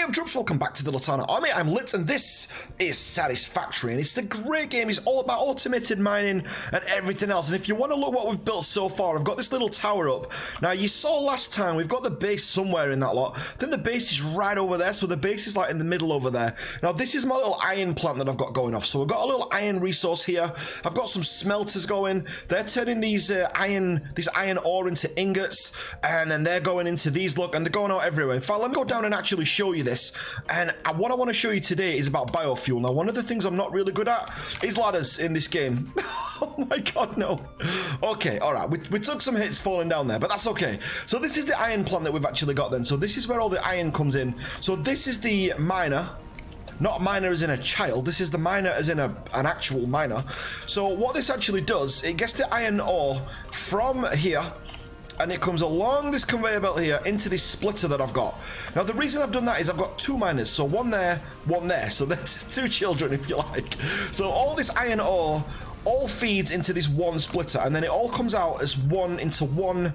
up, troops? Welcome back to the Litanah Army. I'm Lit, and this is Satisfactory, and it's the great game. It's all about automated mining and everything else. And if you want to look what we've built so far, I've got this little tower up. Now, you saw last time, we've got the base somewhere in that lot. I think the base is right over there, so the base is like in the middle over there. Now, this is my little iron plant that I've got going off. So we've got a little iron resource here. I've got some smelters going. They're turning these iron ore into ingots, and then they're going into these, look, and they're going out everywhere. In fact, let me go down and actually show you this. And what I want to show you today is about biofuel. Now, one of the things I'm not really good at is ladders in this game. Oh my god, no. Okay, all right, we took some hits falling down there, but that's okay. So this is the iron plant that we've actually got then. So this is where all the iron comes in. So this is the miner. Not miner as in a child, this is the miner as in an actual miner. So what this actually does, it gets the iron ore from here, and it comes along this conveyor belt here into this splitter that I've got. Now, the reason I've done that is I've got two miners, so one there, one there. So that's two children, if you like. So all this iron ore all feeds into this one splitter, and then it all comes out as one into one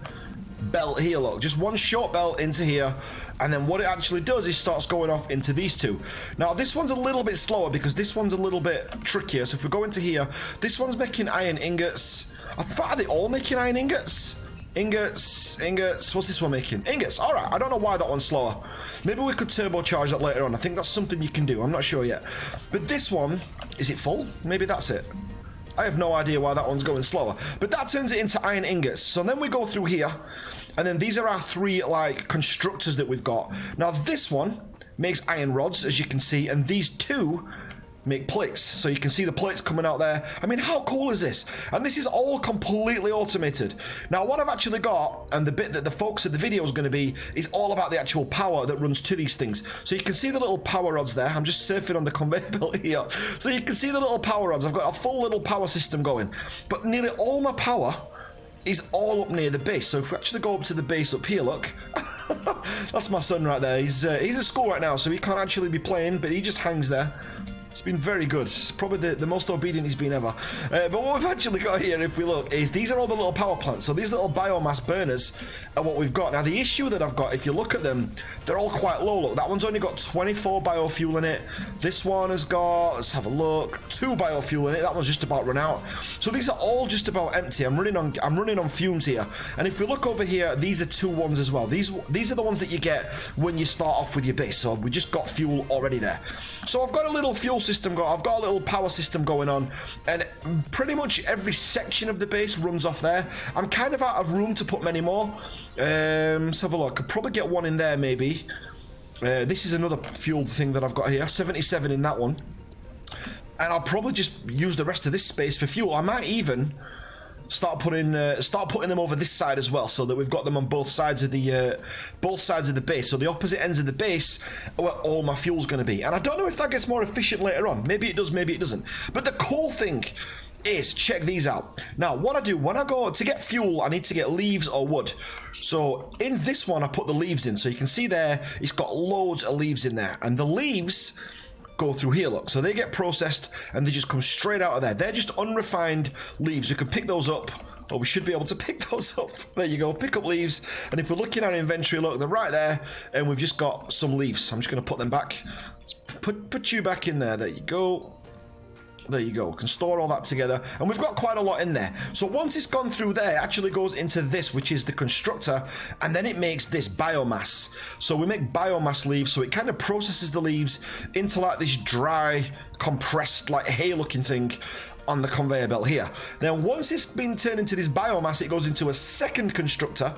belt here, look. Just one short belt into here, and then what it actually does is starts going off into these two. Now, this one's a little bit slower because this one's a little bit trickier. So if we go into here, this one's making iron ingots. I thought, are they all making iron ingots? Ingots, what's this one making? Ingots, all right, I don't know why that one's slower. Maybe we could turbocharge that later on. I think that's something you can do, I'm not sure yet. But this one, is it full? Maybe that's it. I have no idea why that one's going slower. But that turns it into iron ingots. So then we go through here, and then these are our three, like, constructors that we've got. Now, this one makes iron rods, as you can see, and these two make plates. So you can see the plates coming out there. I mean, how cool is this? And this is all completely automated. Now, what I've actually got, and the bit that the focus of the video is going to be, is all about the actual power that runs to these things. So you can see the little power rods there. I'm just surfing on the conveyor belt here. So you can see the little power rods. I've got a full little power system going. But nearly all my power is all up near the base. So if we actually go up to the base up here, look. That's my son right there. He's at school right now, so he can't actually be playing, but he just hangs there. It's been very good. It's probably the most obedient he's been ever. But what we've actually got here, if we look, is these are all the little power plants. So these little biomass burners are what we've got. Now, the issue that I've got, if you look at them, they're all quite low. Look, that one's only got 24 biofuel in it. This one has got, let's have a look, 2 biofuel in it. That one's just about run out. So these are all just about empty. I'm running on fumes here. And if we look over here, these are 2 ones as well. These are the ones that you get when you start off with your base. So we just got fuel already there. So I've got a little fuel system going. I've got a little power system going on, and pretty much every section of the base runs off there. I'm kind of out of room to put many more. Let's have a look. Could probably get one in there maybe. This is another fuel thing that I've got here, 77 in that one, and I'll probably just use the rest of this space for fuel. I might even start putting them over this side as well, so that we've got them on both sides of the base. So the opposite ends of the base are where all my fuel's going to be. And I don't know if that gets more efficient later on. Maybe it does, maybe it doesn't. But the cool thing is, check these out. Now, what I do when I go to get fuel, I need to get leaves or wood. So in this one, I put the leaves in. So you can see there, it's got loads of leaves in there, and the leaves go through here, look. So they get processed and they just come straight out of there. They're just unrefined leaves. You can pick those up, or we should be able to pick those up. There you go, pick up leaves. And if we're looking at our inventory, look, they're right there, and we've just got some leaves. I'm just going to put them back. Let's put you back in there. There you go. There you go. We can store all that together, and we've got quite a lot in there. So once it's gone through there, it actually goes into this, which is the constructor, and then it makes this biomass. So we make biomass leaves, so it kind of processes the leaves into like this dry, compressed, like hay looking thing on the conveyor belt here. Now, once it's been turned into this biomass, it goes into a second constructor.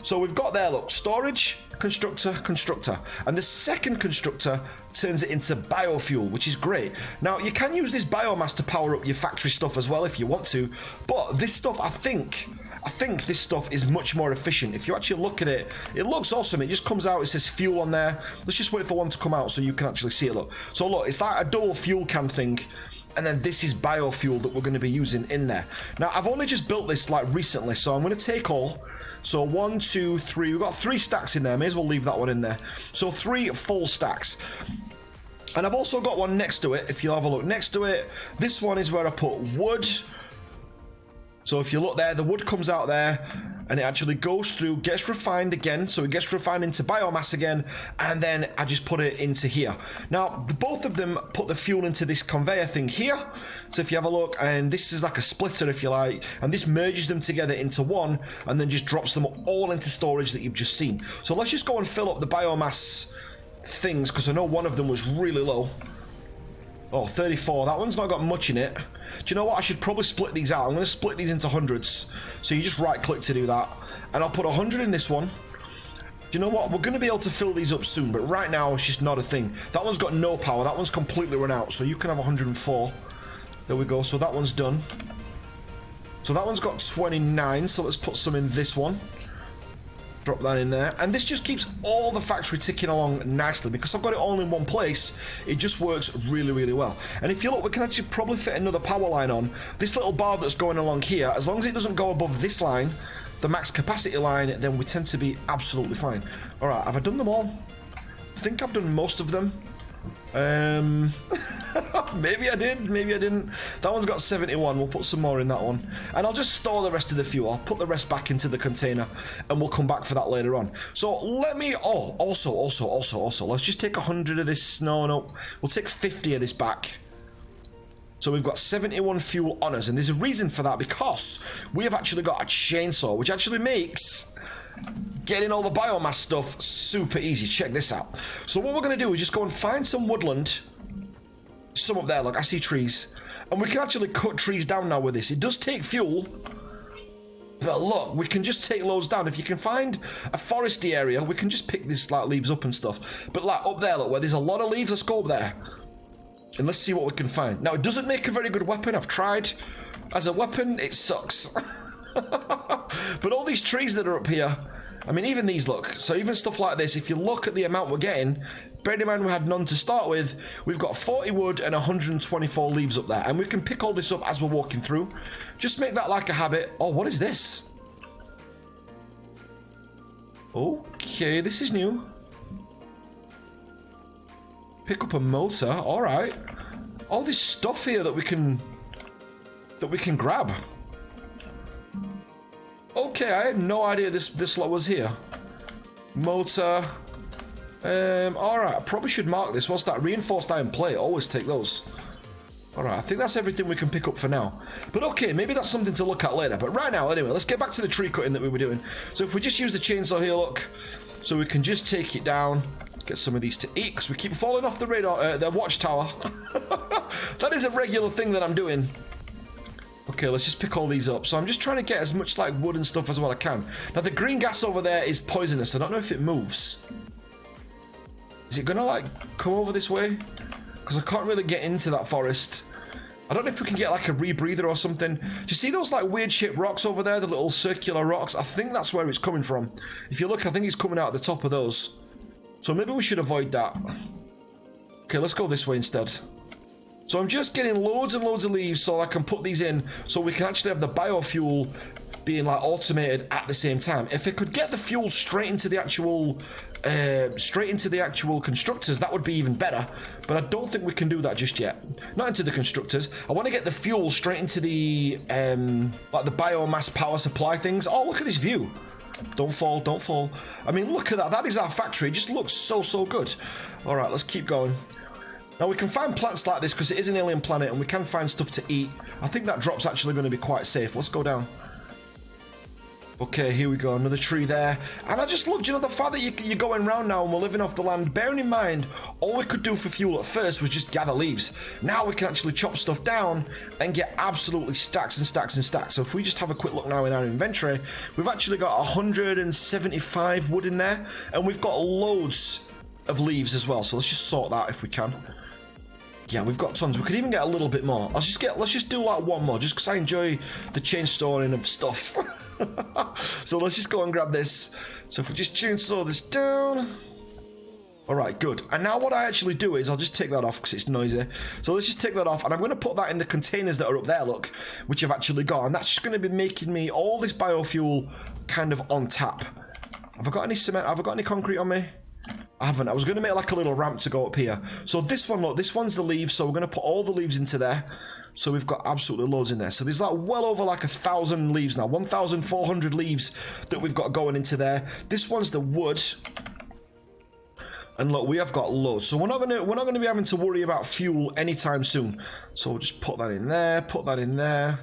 So we've got there, look, storage, constructor, constructor. And the second constructor turns it into biofuel, which is great. Now, you can use this biomass to power up your factory stuff as well if you want to. But this stuff, I think this stuff is much more efficient. If you actually look at it, it looks awesome. It just comes out, it says fuel on there. Let's just wait for one to come out so you can actually see it, look. So look, it's like a double fuel can thing. And then this is biofuel that we're going to be using in there. Now, I've only just built this like recently, so I'm going to take all. So 1, 2, 3, we've got 3 stacks in there. May as well leave that one in there. So 3 full stacks. And I've also got one next to it. If you have a look next to it, this one is where I put wood. So if you look there, the wood comes out there. and it actually goes through, gets refined again, so it gets refined into biomass again, and then I just put it into here. Now, both of them put the fuel into this conveyor thing here, so if you have a look, and this is like a splitter if you like, and this merges them together into one, and then just drops them all into storage that you've just seen. So let's just go and fill up the biomass things, because I know one of them was really low. Oh, 34. That one's not got much in it. Do you know what? I should probably split these out. I'm going to split these into hundreds. So you just right-click to do that. And I'll put 100 in this one. Do you know what? We're going to be able to fill these up soon, but right now it's just not a thing. That one's got no power. That one's completely run out. So you can have 104. There we go. So that one's done. So that one's got 29. So let's put some in this one. Drop that in there, and this just keeps all the factory ticking along nicely because I've got it all in one place. It just works really, really well. And if you look, we can actually probably fit another power line on this little bar that's going along here. As long as it doesn't go above this line, the max capacity line, then we tend to be absolutely fine. All right, have I done them all? I think I've done most of them. Maybe I did, maybe I didn't. That one's got 71. We'll put some more in that one, and I'll just store the rest of the fuel. I'll put the rest back into the container, and we'll come back for that later on. So let me. Oh, also. Let's just take 100 of this. No. We'll take 50 of this back. So we've got 71 fuel on us, and there's a reason for that because we have actually got a chainsaw, which actually makes getting all the biomass stuff super easy. Check this out. So what we're going to do is just go and find some woodland. Some up there, look, I see trees. And we can actually cut trees down now with this. It does take fuel. But look, we can just take loads down. If you can find a foresty area, we can just pick this like leaves up and stuff. But like up there, look, where there's a lot of leaves, let's go up there. And let's see what we can find. Now, it doesn't make a very good weapon. I've tried. As a weapon, it sucks. But all these trees that are up here, I mean, even these, look. So even stuff like this, if you look at the amount we're getting, bearing in mind we had none to start with, we've got 40 wood and 124 leaves up there. And we can pick all this up as we're walking through. Just make that like a habit. Oh, what is this? Okay, this is new. Pick up a motor. All right. All this stuff here that we can grab. Okay, I had no idea this lot was here. Motor. Alright, I probably should mark this. What's that? Reinforced iron plate. Always take those. Alright, I think that's everything we can pick up for now. But okay, maybe that's something to look at later. But right now, anyway, let's get back to the tree cutting that we were doing. So if we just use the chainsaw here, look. So we can just take it down. Get some of these to eat, because we keep falling off the radar, the watchtower. That is a regular thing that I'm doing. Okay, let's just pick all these up. So I'm just trying to get as much like wood and stuff as what I can. Now the green gas over there is poisonous. I don't know if it moves. Is it gonna like come over this way? Because I can't really get into that forest. I don't know if we can get like a rebreather or something. Do you see those like weird shaped rocks over there? The little circular rocks? I think that's where it's coming from. If you look, I think it's coming out at the top of those. So maybe we should avoid that. Okay, let's go this way instead. So I'm just getting loads and loads of leaves so I can put these in so we can actually have the biofuel being like automated at the same time. If it could get the fuel straight into the actual constructors, that would be even better. But I don't think we can do that just yet. Not into the constructors. I want to get the fuel straight into the like the biomass power supply things. Oh, look at this view. Don't fall, don't fall. I mean, look at that. That is our factory. It just looks so good. All right, let's keep going. Now, we can find plants like this because it is an alien planet and we can find stuff to eat. I think that drop's actually going to be quite safe. Let's go down. Okay, here we go. Another tree there. And I just love, you know, the fact that you're going around now and we're living off the land. Bearing in mind, all we could do for fuel at first was just gather leaves. Now we can actually chop stuff down and get absolutely stacks and stacks and stacks. So if we just have a quick look now in our inventory, we've actually got 175 wood in there. And we've got loads of leaves as well. So let's just sort that if we can. Yeah, we've got tons. We could even get a little bit more. Let's just do like one more, just because I enjoy the chain storing of stuff. So let's just go and grab this. So if we just chainsaw this down. Alright, good. And now what I actually do is I'll just take that off because it's noisy. So let's just take that off and I'm going to put that in the containers that are up there, look, which I've actually got. And that's just going to be making me all this biofuel kind of on tap. Have I got any cement? Have I got any concrete on me? I haven't. I was going to make like a little ramp to go up here. So this one, look, this one's the leaves. So we're going to put all the leaves into there. So we've got absolutely loads in there. So there's like well over like 1,000 leaves now. 1,400 leaves that we've got going into there. This one's the wood. And look, we have got loads. So we're not gonna be having to worry about fuel anytime soon. So we'll just put that in there, put that in there.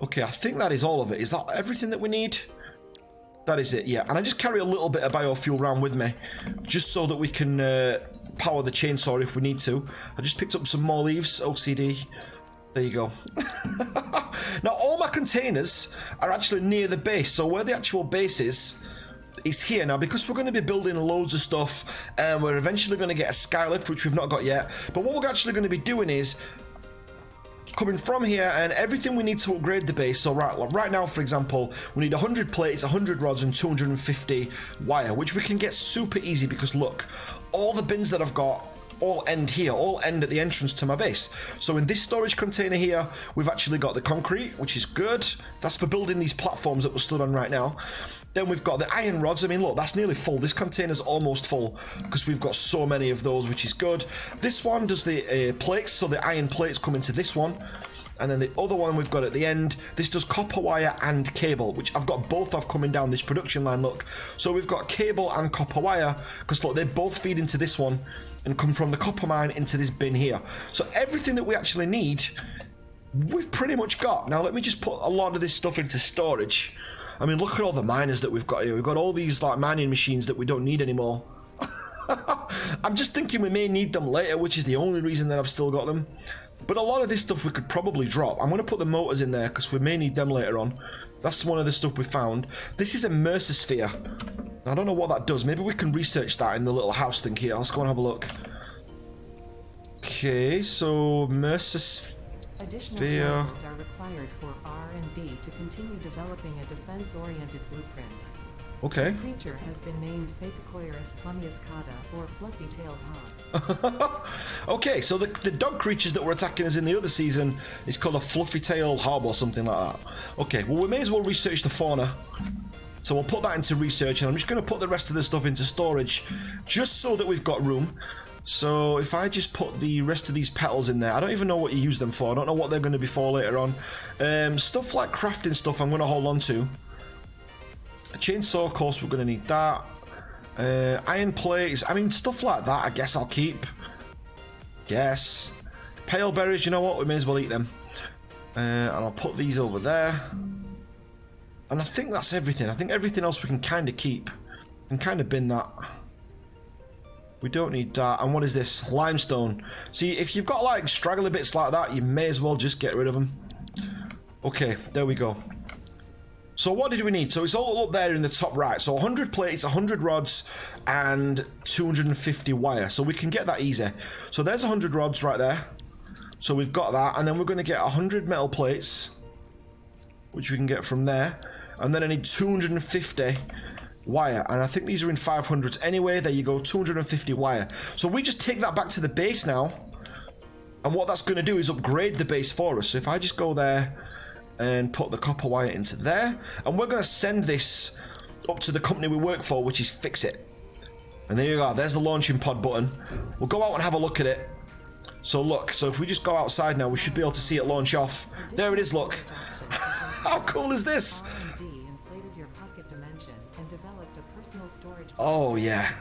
Okay, I think that is all of it. Is that everything that we need? That is it, yeah. And I just carry a little bit of biofuel around with me, just so that we can power the chainsaw if we need to. I just picked up some more leaves, OCD. There you go. Now, all my containers are actually near the base. So where the actual base is here. Now, because we're going to be building loads of stuff, and we're eventually going to get a skylift, which we've not got yet. But what we're actually going to be doing is coming from here, and everything we need to upgrade the base. So right now, for example, we need 100 plates, 100 rods, and 250 wire, which we can get super easy because look, all the bins that I've got all end here, all end at the entrance to my base. So in this storage container here, we've actually got the concrete, which is good. That's for building these platforms that we're stood on right now. Then we've got the iron rods. I mean, look, that's nearly full. This container's almost full because we've got so many of those, which is good. This one does the plates, so the iron plates come into this one. And then the other one we've got at the end, this does copper wire and cable, which I've got both of coming down this production line, look. So we've got cable and copper wire, because look, they both feed into this one and come from the copper mine into this bin here. So everything that we actually need, we've pretty much got. Now let me just put a lot of this stuff into storage. I mean, look at all the miners that we've got here. We've got all these like mining machines that we don't need anymore. I'm just thinking we may need them later, which is the only reason that I've still got them. But a lot of this stuff we could probably drop. I'm going to put the motors in there because we may need them later on. That's one of the stuff we found. This is a Mercersphere. I don't know what that does. Maybe we can research that in the little house thing here. Let's go and have a look. Okay, so Mercersphere. Additional resources are required for R&D to continue developing a defense-oriented blueprint. Okay. The creature has been named Phacocoirus plummiuscata, or fluffy-tailed hog. Okay, so the dog creatures that were attacking us in the other season is called a fluffy-tailed hob or something like that. Okay, well we may as well research the fauna. So we'll put that into research, and I'm just going to put the rest of the stuff into storage, just so that we've got room. So if I just put the rest of these petals in there, I don't even know what you use them for. I don't know what they're going to be for later on. Stuff like crafting stuff I'm going to hold on to. A chainsaw, of course, we're going to need that. Iron plates, I mean, stuff like that, I guess I'll keep. Yes. Pale berries, you know what? We may as well eat them. And I'll put these over there. And I think that's everything. I think everything else we can kind of keep. And kind of bin that. We don't need that. And what is this? Limestone. See, if you've got like straggly bits like that, you may as well just get rid of them. Okay, there we go. So what did we need? So it's all up there in the top right. So 100 plates, 100 rods, and 250 wire. So we can get that easy. So there's 100 rods right there. So we've got that. And then we're going to get 100 metal plates, which we can get from there. And then I need 250 wire. And I think these are in 500s anyway. There you go, 250 wire. So we just take that back to the base now. And what that's going to do is upgrade the base for us. So if I just go there and put the copper wire into there, and we're going to send this up to the company we work for, which is Fix It. And there you go, there's the launching pod button. We'll go out and have a look at it. So look, so if we just go outside now, we should be able to see it launch off. There it is, look. How cool is this? Oh yeah.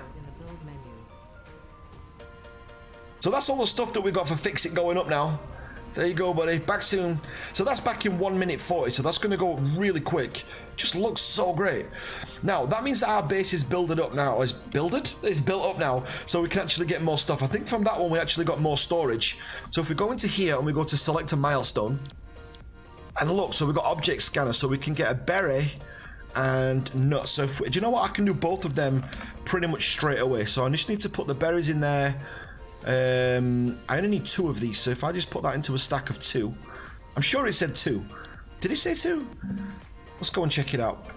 So that's all the stuff that we got for Fix It going up now. There you go, buddy. Back soon. So that's back in 1 minute 40. So that's going to go really quick. Just looks so great. Now, that means that our base is builded up now. Is built up now. So we can actually get more stuff. I think from that one, we actually got more storage. So if we go into here and we go to select a milestone. And look, so we've got object scanner. So we can get a berry and nuts. So if we, do you know what? I can do both of them pretty much straight away. So I just need to put the berries in there. I only need 2 of these, so if I just put that into a stack of 2, I'm sure it said 2. Did it say 2? Let's go and check it out.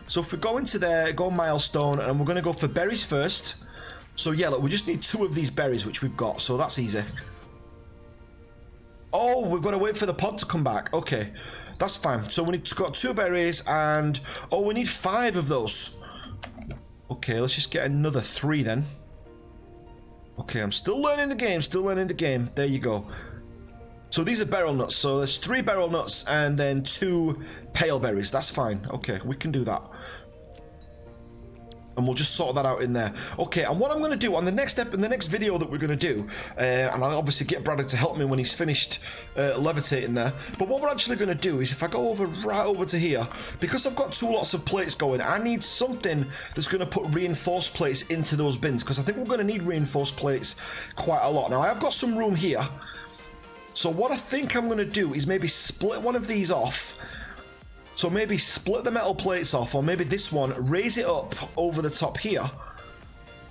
So if we go into there, go milestone, and we're going to go for berries first. So yeah, look, we just need 2 of these berries, which we've got, so that's easy. Oh, we've got to wait for the pod to come back. Okay, that's fine. So we need to got 2 berries, and oh, we need 5 of those. Okay, let's just get another 3 then. Okay, I'm still learning the game, There you go. So these are beryl nuts. So there's 3 beryl nuts and then 2 pale berries. That's fine. Okay, we can do that. And we'll just sort that out in there. Okay, and what I'm going to do on the next video that we're going to do, and I'll obviously get Bradley to help me when he's finished levitating there, but what we're actually going to do is if I go right over to here, because I've got 2 lots of plates going, I need something that's going to put reinforced plates into those bins, because I think we're going to need reinforced plates quite a lot. Now, I've got some room here, so what I think I'm going to do is maybe split one of these off. So maybe split the metal plates off, or maybe this one, raise it up over the top here,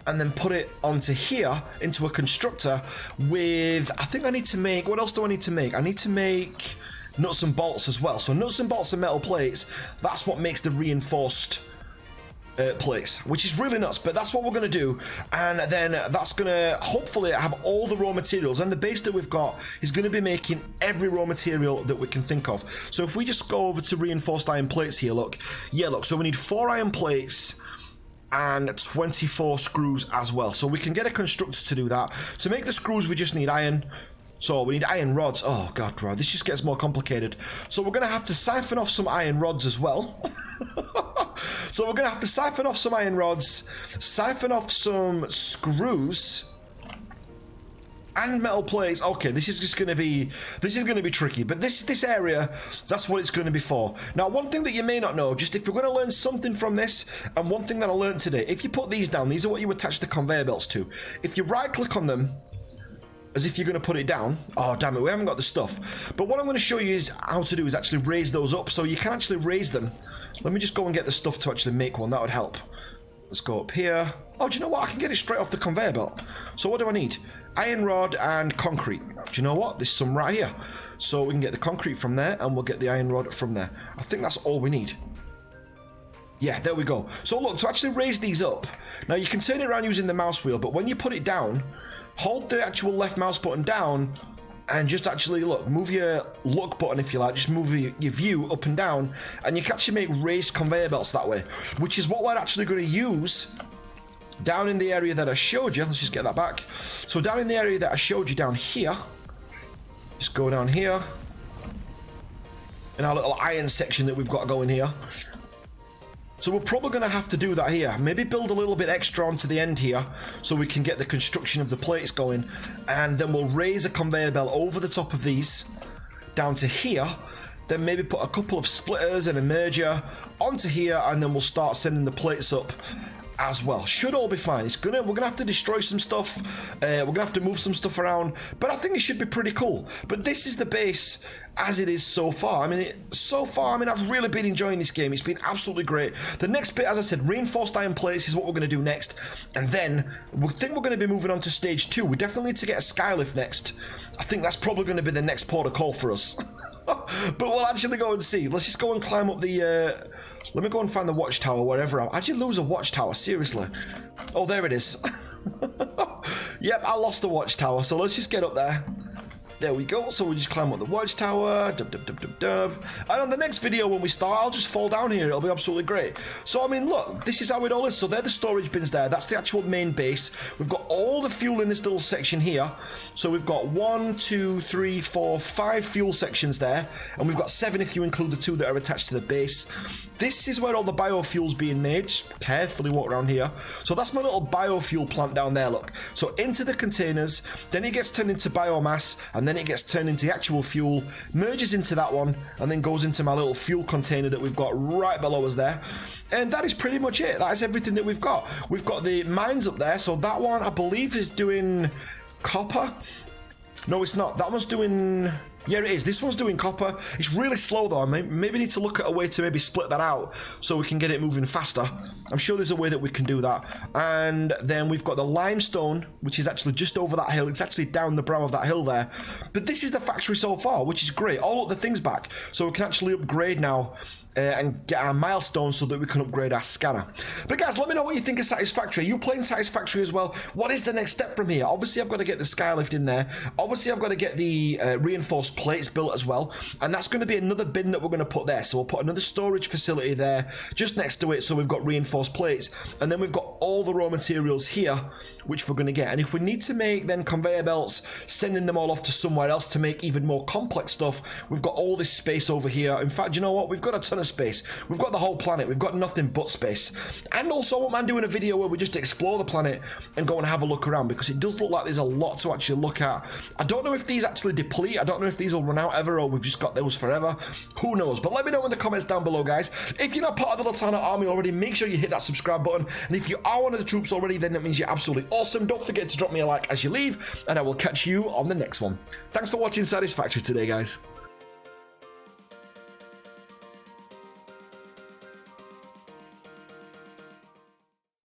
and then put it onto here into a constructor with, I think I need to make, what else do I need to make? I need to make nuts and bolts as well. So nuts and bolts and metal plates, that's what makes the reinforced plates, which is really nuts, but that's what we're going to do. And then that's going to hopefully have all the raw materials, and the base that we've got is going to be making every raw material that we can think of. So if we just go over to reinforced iron plates here, look, so we need 4 iron plates and 24 screws as well. So we can get a constructor to do that. To make the screws, we just need iron. So we need iron rods. Oh god, bro, this just gets more complicated. So we're going to have to siphon off some iron rods as well. So we're going to have to siphon off some iron rods, siphon off some screws, and metal plates. Okay, this is going to be tricky, but this area, that's what it's going to be for. Now, one thing that you may not know, just if you're going to learn something from this, and one thing that I learned today, if you put these down, these are what you attach the conveyor belts to. If you right click on them, as if you're going to put it down. Oh, damn it, we haven't got the stuff. But what I'm going to show you is how to do is actually raise those up, so you can actually raise them. Let me just go and get the stuff to actually make one. That would help. Let's go up here. Oh, do you know what? I can get it straight off the conveyor belt. So what do I need? Iron rod and concrete. Do you know what? There's some right here. So we can get the concrete from there, and we'll get the iron rod from there. I think that's all we need. Yeah, there we go. So look, to actually raise these up, now you can turn it around using the mouse wheel, but when you put it down, hold the actual left mouse button down and just actually look, move your look button if you like, just move your view up and down, and you can actually make raised conveyor belts that way, which is what we're actually going to use down in the area that I showed you. Let's just get that back. So down in the area that I showed you down here, just go down here in our little iron section that we've got going here. So we're probably going to have to do that here. Maybe build a little bit extra onto the end here so we can get the construction of the plates going. And then we'll raise a conveyor belt over the top of these down to here. Then maybe put a couple of splitters and a merger onto here, and then we'll start sending the plates up as well. Should all be fine. We're gonna have to destroy some stuff. We're gonna have to move some stuff around, but I think it should be pretty cool. But this is the base as it is so far. I've really been enjoying this game. It's been absolutely great. The next bit, as I said, reinforced iron plates is what we're gonna do next, and then we think we're gonna be moving on to stage 2. We definitely need to get a skylift next. I think that's probably gonna be the next port of call for us. But we'll actually go and see. Let's just go and climb up the let me go and find the watchtower wherever I did lose a watchtower, seriously. Oh, there it is. Yep, I lost the watchtower, so let's just get up there. There we go. So we just climb up the watchtower. Dub, dub, dub, dub, dub. And on the next video when we start, I'll just fall down here. It'll be absolutely great. So, I mean, look, this is how it all is. So they're the storage bins there. That's the actual main base. We've got all the fuel in this little section here. So we've got 1, 2, 3, 4, 5 fuel sections there. And we've got 7 if you include the 2 that are attached to the base. This is where all the biofuel's being made. Just carefully walk around here. So that's my little biofuel plant down there, look. So into the containers, then it gets turned into biomass, and then it gets turned into the actual fuel, merges into that one, and then goes into my little fuel container that we've got right below us there. And that is pretty much it. That is everything that we've got. We've got the mines up there. So that one, I believe, is doing copper. No, it's not. That one's doing... Yeah, it is. This one's doing copper. It's really slow, though. I maybe need to look at a way to maybe split that out so we can get it moving faster. I'm sure there's a way that we can do that. And then we've got the limestone, which is actually just over that hill. It's actually down the brow of that hill there. But this is the factory so far, which is great. All of the things back. So we can actually upgrade now and get our milestones so that we can upgrade our scanner. But guys, let me know what you think of Satisfactory. Are you playing Satisfactory as well? What is the next step from here? Obviously, I've got to get the skylift in there. Obviously, I've got to get the reinforced plates built as well. And that's going to be another bin that we're going to put there. So we'll put another storage facility there just next to it, so we've got reinforced plates. And then we've got all the raw materials here, which we're going to get. And if we need to make then conveyor belts, sending them all off to somewhere else to make even more complex stuff, we've got all this space over here. In fact, you know what? We've got a ton of space. We've got the whole planet. We've got nothing but space. And also, I won't mind doing a video where we just explore the planet and go and have a look around, because it does look like there's a lot to actually look at. I don't know if these actually deplete. I don't know if these will run out ever, or we've just got those forever. Who knows? But let me know in the comments down below, guys. If you're not part of the Litanah army already, make sure you hit that subscribe button. And if you are one of the troops already, then that means you're absolutely awesome. Don't forget to drop me a like as you leave, and I will catch you on the next one. Thanks for watching Satisfactory today, guys.